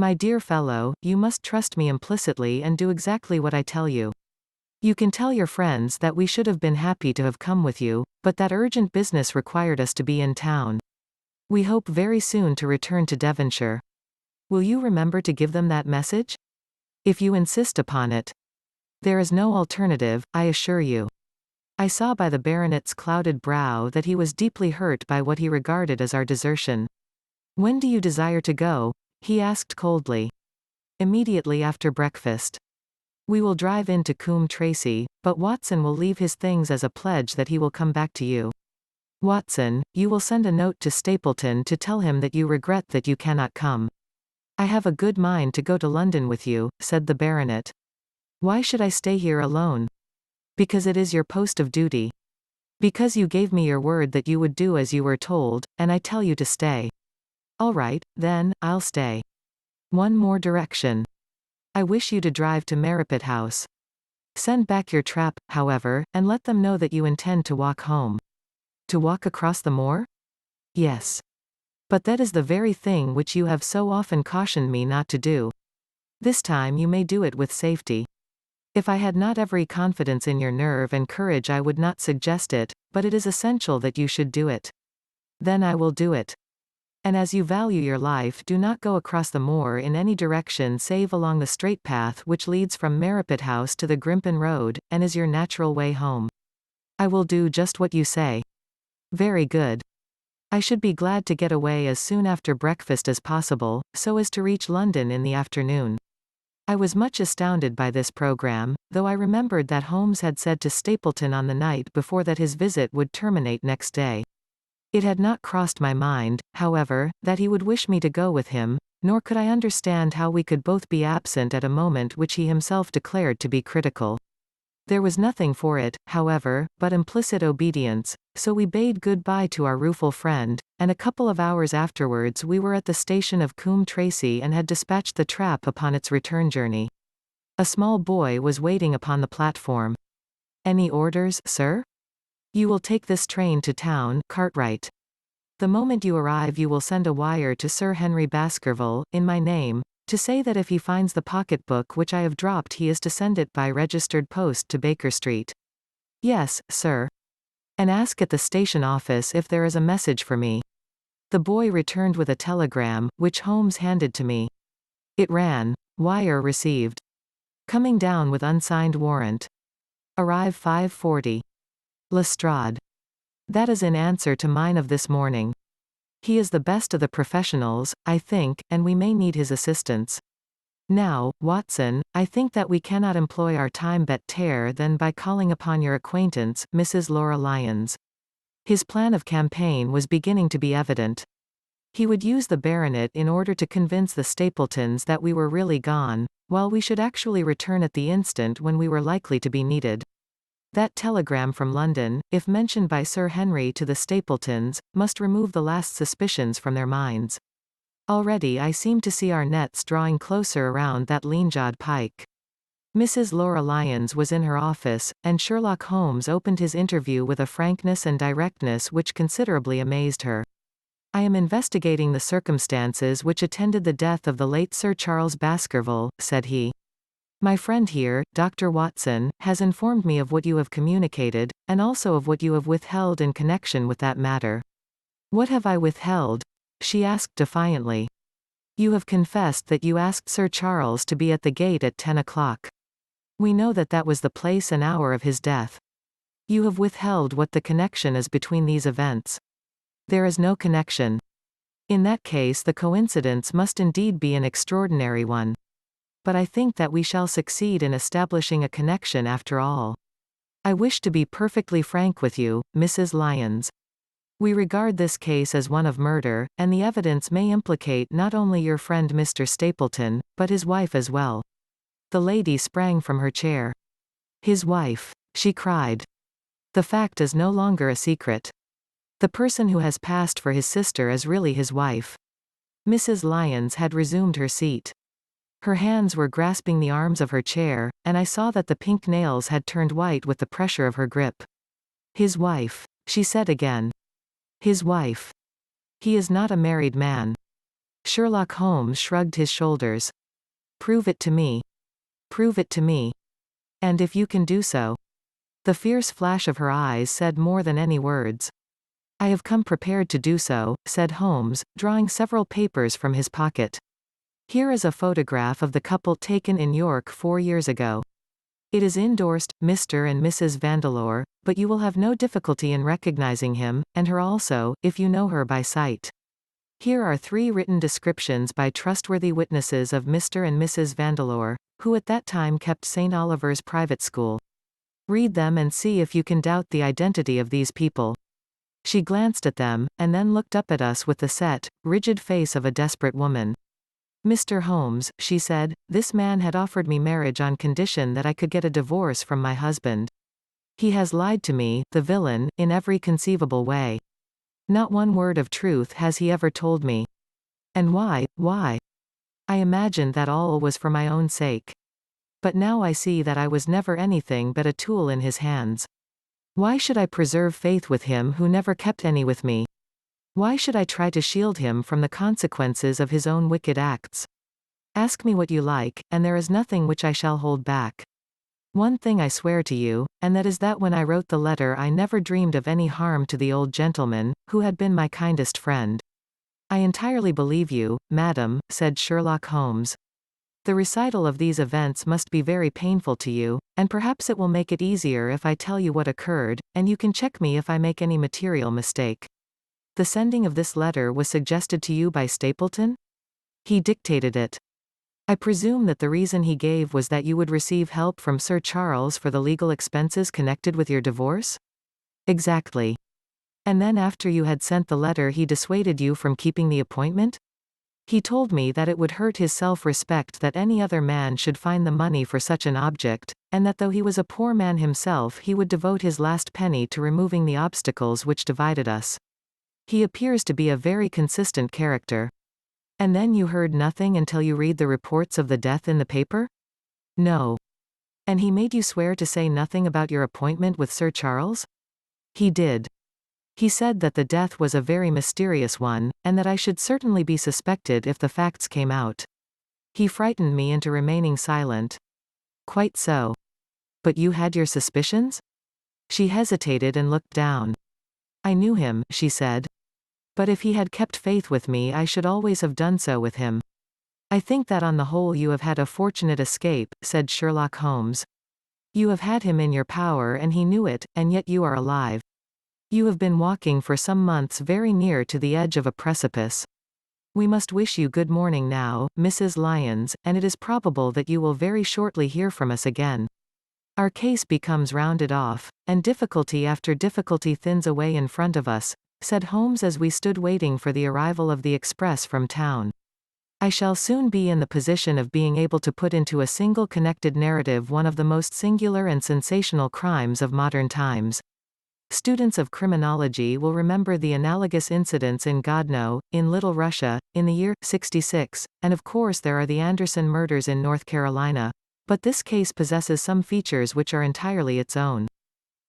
My dear fellow, you must trust me implicitly and do exactly what I tell you. You can tell your friends that we should have been happy to have come with you, but that urgent business required us to be in town. We hope very soon to return to Devonshire. Will you remember to give them that message? If you insist upon it. There is no alternative, I assure you. I saw by the baronet's clouded brow that he was deeply hurt by what he regarded as our desertion. When do you desire to go? He asked coldly. Immediately after breakfast. We will drive into Coombe Tracey, but Watson will leave his things as a pledge that he will come back to you. Watson, you will send a note to Stapleton to tell him that you regret that you cannot come. I have a good mind to go to London with you, said the baronet. Why should I stay here alone? Because it is your post of duty. Because you gave me your word that you would do as you were told, and I tell you to stay. All right, then, I'll stay. One more direction. I wish you to drive to Merripit House. Send back your trap, however, and let them know that you intend to walk home. To walk across the moor? Yes. But that is the very thing which you have so often cautioned me not to do. This time you may do it with safety. If I had not every confidence in your nerve and courage I would not suggest it, but it is essential that you should do it. Then I will do it. And as you value your life, do not go across the moor in any direction save along the straight path which leads from Merripit House to the Grimpen Road, and is your natural way home. I will do just what you say. Very good. I should be glad to get away as soon after breakfast as possible, so as to reach London in the afternoon. I was much astounded by this program, though I remembered that Holmes had said to Stapleton on the night before that his visit would terminate next day. It had not crossed my mind, however, that he would wish me to go with him, nor could I understand how we could both be absent at a moment which he himself declared to be critical. There was nothing for it, however, but implicit obedience, so we bade good-bye to our rueful friend, and a couple of hours afterwards we were at the station of Coombe Tracey and had dispatched the trap upon its return journey. A small boy was waiting upon the platform. Any orders, sir? You will take this train to town, Cartwright. The moment you arrive you will send a wire to Sir Henry Baskerville, in my name, to say that if he finds the pocket-book which I have dropped he is to send it by registered post to Baker Street. Yes, sir. And ask at the station office if there is a message for me. The boy returned with a telegram, which Holmes handed to me. It ran, "Wire received. Coming down with unsigned warrant. Arrive 5:40. Lestrade." That is in answer to mine of this morning. He is the best of the professionals, I think, and we may need his assistance. Now, Watson, I think that we cannot employ our time better than by calling upon your acquaintance, Mrs. Laura Lyons. His plan of campaign was beginning to be evident. He would use the baronet in order to convince the Stapletons that we were really gone, while we should actually return at the instant when we were likely to be needed. That telegram from London, if mentioned by Sir Henry to the Stapletons, must remove the last suspicions from their minds. Already I seem to see our nets drawing closer around that lean-jawed pike. Mrs. Laura Lyons was in her office, and Sherlock Holmes opened his interview with a frankness and directness which considerably amazed her. I am investigating the circumstances which attended the death of the late Sir Charles Baskerville, said he. My friend here, Dr. Watson, has informed me of what you have communicated, and also of what you have withheld in connection with that matter. What have I withheld? She asked defiantly. You have confessed that you asked Sir Charles to be at the gate at 10 o'clock. We know that that was the place and hour of his death. You have withheld what the connection is between these events. There is no connection. In that case the coincidence must indeed be an extraordinary one. But I think that we shall succeed in establishing a connection after all. I wish to be perfectly frank with you, Mrs. Lyons. We regard this case as one of murder, and the evidence may implicate not only your friend Mr. Stapleton, but his wife as well. The lady sprang from her chair. His wife, she cried. The fact is no longer a secret. The person who has passed for his sister is really his wife. Mrs. Lyons had resumed her seat. Her hands were grasping the arms of her chair, and I saw that the pink nails had turned white with the pressure of her grip. His wife, she said again. His wife. He is not a married man. Sherlock Holmes shrugged his shoulders. Prove it to me. Prove it to me. And if you can do so. The fierce flash of her eyes said more than any words. I have come prepared to do so, said Holmes, drawing several papers from his pocket. Here is a photograph of the couple taken in York 4 years ago. It is endorsed, Mr. and Mrs. Vandeleur, but you will have no difficulty in recognizing him, and her also, if you know her by sight. Here are 3 written descriptions by trustworthy witnesses of Mr. and Mrs. Vandeleur, who at that time kept St. Oliver's private school. Read them and see if you can doubt the identity of these people. She glanced at them, and then looked up at us with the set, rigid face of a desperate woman. Mr. Holmes, she said, this man had offered me marriage on condition that I could get a divorce from my husband. He has lied to me, the villain, in every conceivable way. Not one word of truth has he ever told me. And why? I imagined that all was for my own sake. But now I see that I was never anything but a tool in his hands. Why should I preserve faith with him who never kept any with me? Why should I try to shield him from the consequences of his own wicked acts? Ask me what you like, and there is nothing which I shall hold back. One thing I swear to you, and that is that when I wrote the letter I never dreamed of any harm to the old gentleman, who had been my kindest friend. I entirely believe you, madam, said Sherlock Holmes. The recital of these events must be very painful to you, and perhaps it will make it easier if I tell you what occurred, and you can check me if I make any material mistake. The sending of this letter was suggested to you by Stapleton? He dictated it. I presume that the reason he gave was that you would receive help from Sir Charles for the legal expenses connected with your divorce? Exactly. And then after you had sent the letter he dissuaded you from keeping the appointment? He told me that it would hurt his self-respect that any other man should find the money for such an object, and that though he was a poor man himself he would devote his last penny to removing the obstacles which divided us. He appears to be a very consistent character. And then you heard nothing until you read the reports of the death in the paper? No. And he made you swear to say nothing about your appointment with Sir Charles? He did. He said that the death was a very mysterious one, and that I should certainly be suspected if the facts came out. He frightened me into remaining silent. Quite so. But you had your suspicions? She hesitated and looked down. I knew him, she said. But if he had kept faith with me I should always have done so with him. I think that on the whole you have had a fortunate escape, said Sherlock Holmes. You have had him in your power and he knew it, and yet you are alive. You have been walking for some months very near to the edge of a precipice. We must wish you good morning now, Mrs. Lyons, and it is probable that you will very shortly hear from us again. Our case becomes rounded off, and difficulty after difficulty thins away in front of us, said Holmes as we stood waiting for the arrival of the express from town. I shall soon be in the position of being able to put into a single connected narrative one of the most singular and sensational crimes of modern times. Students of criminology will remember the analogous incidents in Godno, in Little Russia, in the year 66, and of course there are the Anderson murders in North Carolina, but this case possesses some features which are entirely its own.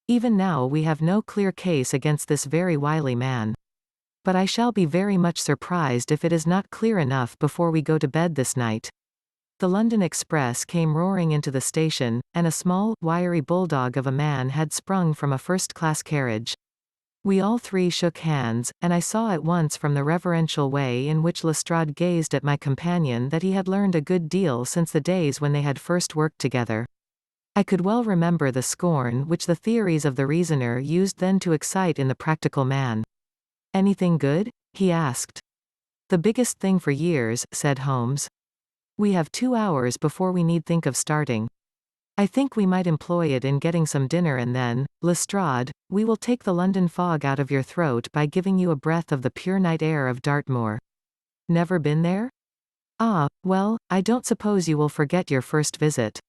Even now we have no clear case against this very wily man. But I shall be very much surprised if it is not clear enough before we go to bed this night. The London Express came roaring into the station, and a small, wiry bulldog of a man had sprung from a first-class carriage. We all 3 shook hands, and I saw at once from the reverential way in which Lestrade gazed at my companion that he had learned a good deal since the days when they had first worked together. I could well remember the scorn which the theories of the reasoner used then to excite in the practical man. Anything good? He asked. The biggest thing for years, said Holmes. We have 2 hours before we need think of starting. I think we might employ it in getting some dinner and then, Lestrade, we will take the London fog out of your throat by giving you a breath of the pure night air of Dartmoor. Never been there? Ah, well, I don't suppose you will forget your first visit.